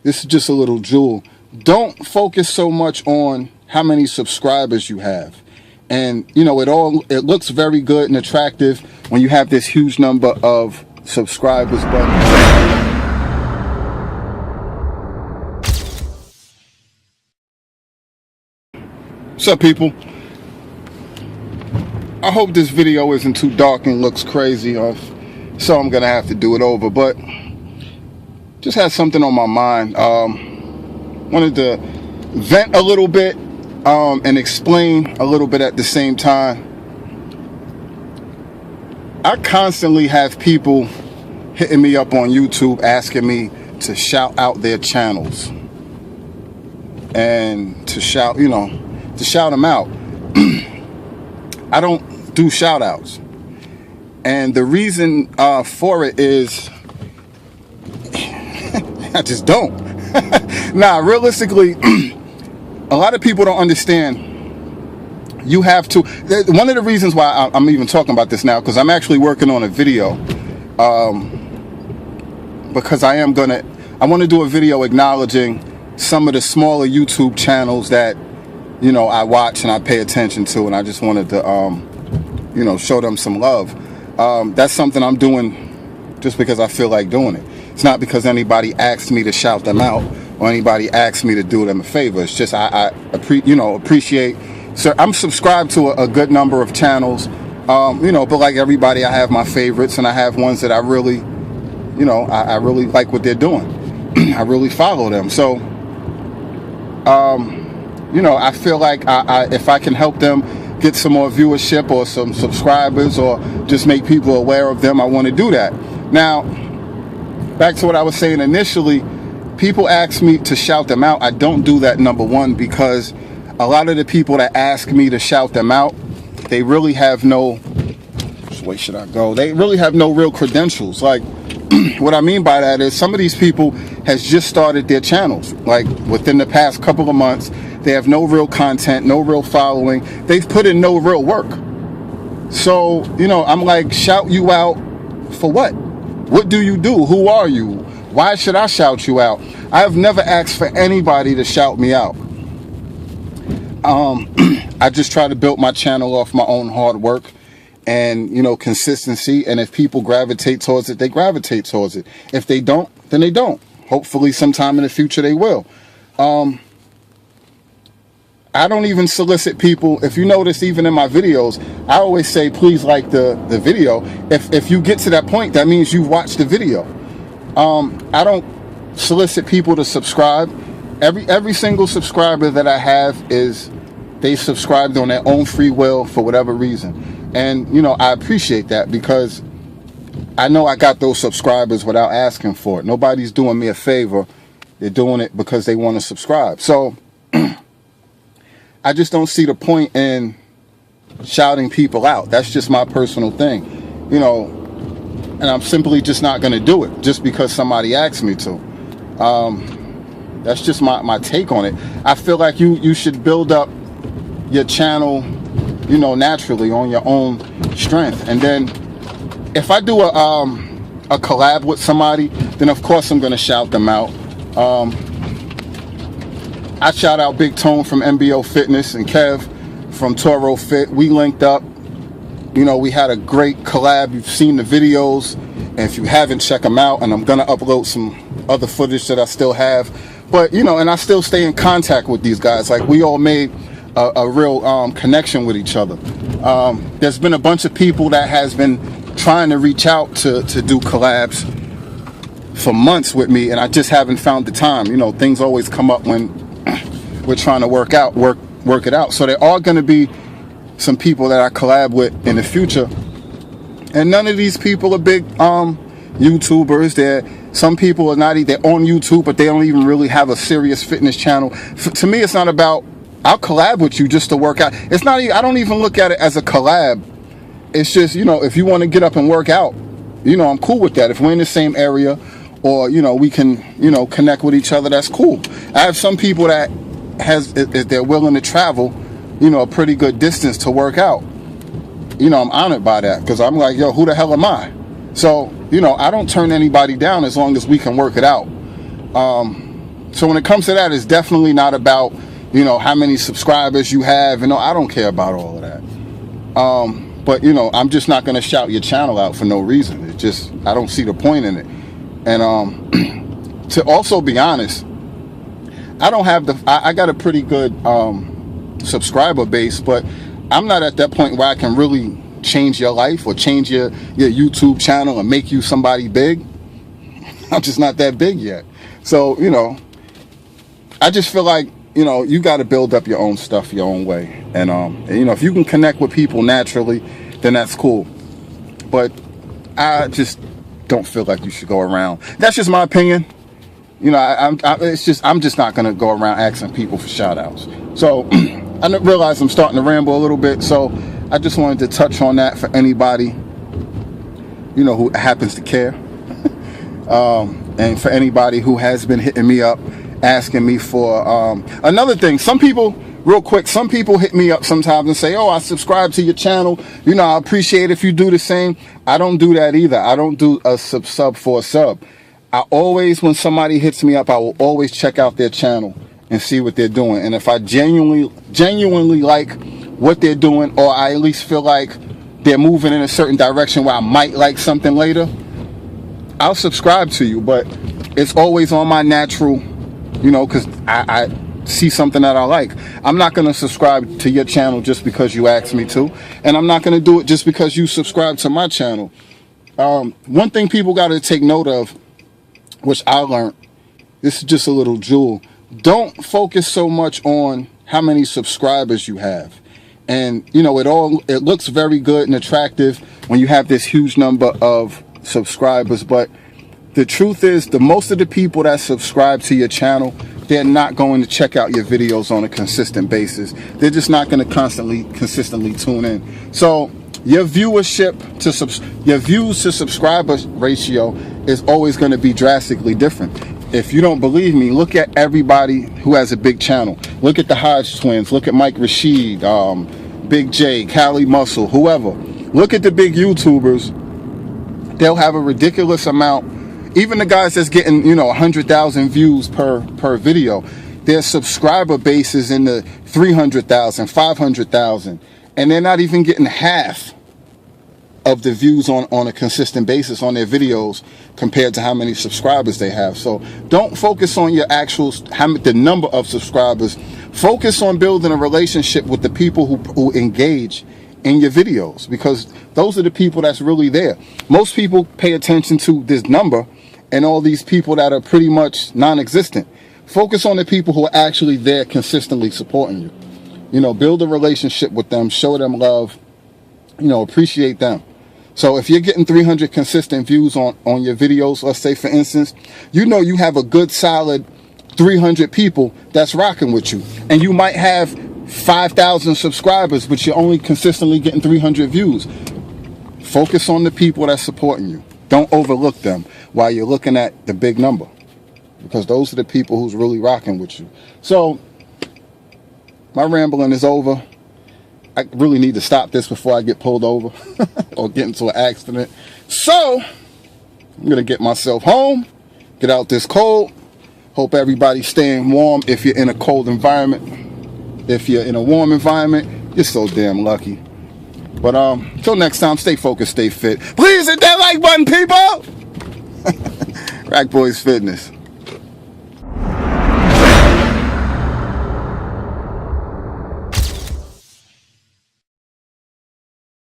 this is just a little jewel. Don't focus so much on how many subscribers you have. And, you know, it looks very good and attractive when you have this huge number of subscribers. But what's up, people? I hope this video isn't too dark and looks crazy, so I'm gonna have to do it over. But just had something on my mind. Wanted to vent a little bit and explain a little bit at the same time. I constantly have people hitting me up on YouTube asking me to shout out their channels and to shout them out. I don't do shout outs, and the reason for it is I just don't. Nah, realistically, a lot of people don't understand. You have to. One of the reasons why I'm even talking about this now, because I'm actually working on a video. Because I want to do a video acknowledging some of the smaller YouTube channels that, you know, I watch and I pay attention to, and I just wanted to, you know, show them some love. That's something I'm doing just because I feel like doing it. It's not because anybody asked me to shout them out or anybody asked me to do them a favor. It's just I appreciate. So I'm subscribed to a good number of channels, you know, but like everybody, I have my favorites, and I have ones that I really, you know, I really like what they're doing. I really follow them. So, you know, I feel like if I can help them get some more viewership or some subscribers or just make people aware of them, I want to do that. Now, back to what I was saying initially, people ask me to shout them out. I don't do that, number one, because a lot of the people that ask me to shout them out, they really have no, which way should I go? They really have no real credentials. Like, what I mean by that is some of these people has just started their channels, like within the past couple of months. They have no real content, no real following. They've put in no real work. So, you know, I'm like, shout you out for what? What do you do? Who are you? Why should I shout you out? I have never asked for anybody to shout me out. I just try to build my channel off my own hard work and, you know, consistency. And if people gravitate towards it, they gravitate towards it. If they don't, then they don't. Hopefully sometime in the future they will. I don't even solicit people. If you notice, even in my videos, I always say, please like the video. If you get to that point, that means you've watched the video. I don't solicit people to subscribe. Every single subscriber that I have they subscribed on their own free will for whatever reason. And, you know, I appreciate that because I know I got those subscribers without asking for it. Nobody's doing me a favor. They're doing it because they want to subscribe. So I just don't see the point in shouting people out. That's just my personal thing, you know, and I'm simply just not going to do it just because somebody asked me to. That's just my take on it. I feel like you should build up your channel, you know, naturally on your own strength. And then if I do a collab with somebody, then of course I'm going to shout them out. I shout out Big Tone from MBO Fitness and Kev from Toro Fit. We linked up. You know, we had a great collab. You've seen the videos. And if you haven't, check them out. And I'm going to upload some other footage that I still have. But, you know, and I still stay in contact with these guys. Like, we all made a real connection with each other. There's been a bunch of people that has been trying to reach out to do collabs for months with me. And I just haven't found the time. You know, things always come up when we're trying to work it out. So there are going to be some people that I collab with in the future, and none of these people are big YouTubers. Some people are not. They're on YouTube, but they don't even really have a serious fitness channel. To me, it's not about I'll collab with you just to work out. It's not. I don't even look at it as a collab. It's just, you know, if you want to get up and work out, you know, I'm cool with that. If we're in the same area, or, you know, we can, you know, connect with each other, that's cool. I have some people that if they're willing to travel, you know, a pretty good distance to work out. You know, I'm honored by that because I'm like, yo, who the hell am I? So, you know, I don't turn anybody down as long as we can work it out. So when it comes to that, it's definitely not about, you know, how many subscribers you have. You know, I don't care about all of that. But, you know, I'm just not going to shout your channel out for no reason. It's just, I don't see the point in it. And to also be honest, I don't have I got a pretty good subscriber base, but I'm not at that point where I can really change your life or change your YouTube channel and make you somebody big. I'm just not that big yet. So, you know, I just feel like, you know, you got to build up your own stuff your own way. And, you know, if you can connect with people naturally, then that's cool. But I just don't feel like you should go around. That's just my opinion. You know, I'm just not going to go around asking people for shout outs. So I realize I'm starting to ramble a little bit. So I just wanted to touch on that for anybody, you know, who happens to care. And for anybody who has been hitting me up, asking me for another thing. Some people, real quick, some people hit me up sometimes and say, oh, I subscribe to your channel. You know, I appreciate if you do the same. I don't do that either. I don't do a sub for a sub. I always, when somebody hits me up, I will always check out their channel and see what they're doing. And if I genuinely like what they're doing, or I at least feel like they're moving in a certain direction where I might like something later, I'll subscribe to you. But it's always on my natural, you know, because I see something that I like. I'm not going to subscribe to your channel just because you asked me to. And I'm not going to do it just because you subscribe to my channel. One thing people got to take note of, which I learned, this is just a little jewel. Don't focus so much on how many subscribers you have. And, you know, it looks very good and attractive when you have this huge number of subscribers. But the truth is, the most of the people that subscribe to your channel, they're not going to check out your videos on a consistent basis. They're just not going to consistently tune in. So your viewership to your views to subscribers ratio is always going to be drastically different. If you don't believe me, look at everybody who has a big channel. Look at the Hodge twins. Look at Mike Rashid, Big J, Cali Muscle, whoever. Look at the big YouTubers. They'll have a ridiculous amount. Even the guys that's getting, you know, 100,000 views per video, their subscriber base is in the 300,000, 500,000, and they're not even getting half of the views on a consistent basis on their videos compared to how many subscribers they have. So don't focus on your actual, the number of subscribers. Focus on building a relationship with the people who engage in your videos, because those are the people that's really there. Most people pay attention to this number and all these people that are pretty much non-existent. Focus on the people who are actually there consistently supporting you. You know, build a relationship with them, show them love, you know, appreciate them. So if you're getting 300 consistent views on your videos, let's say for instance, you know you have a good solid 300 people that's rocking with you. And you might have 5,000 subscribers, but you're only consistently getting 300 views. Focus on the people that's supporting you. Don't overlook them while you're looking at the big number, because those are the people who's really rocking with you. So my rambling is over. I really need to stop this before I get pulled over or get into an accident. So I'm going to get myself home, get out this cold. Hope everybody's staying warm if you're in a cold environment. If you're in a warm environment, you're so damn lucky. But until next time, stay focused, stay fit. Please hit that like button, people! Rack Boys Fitness.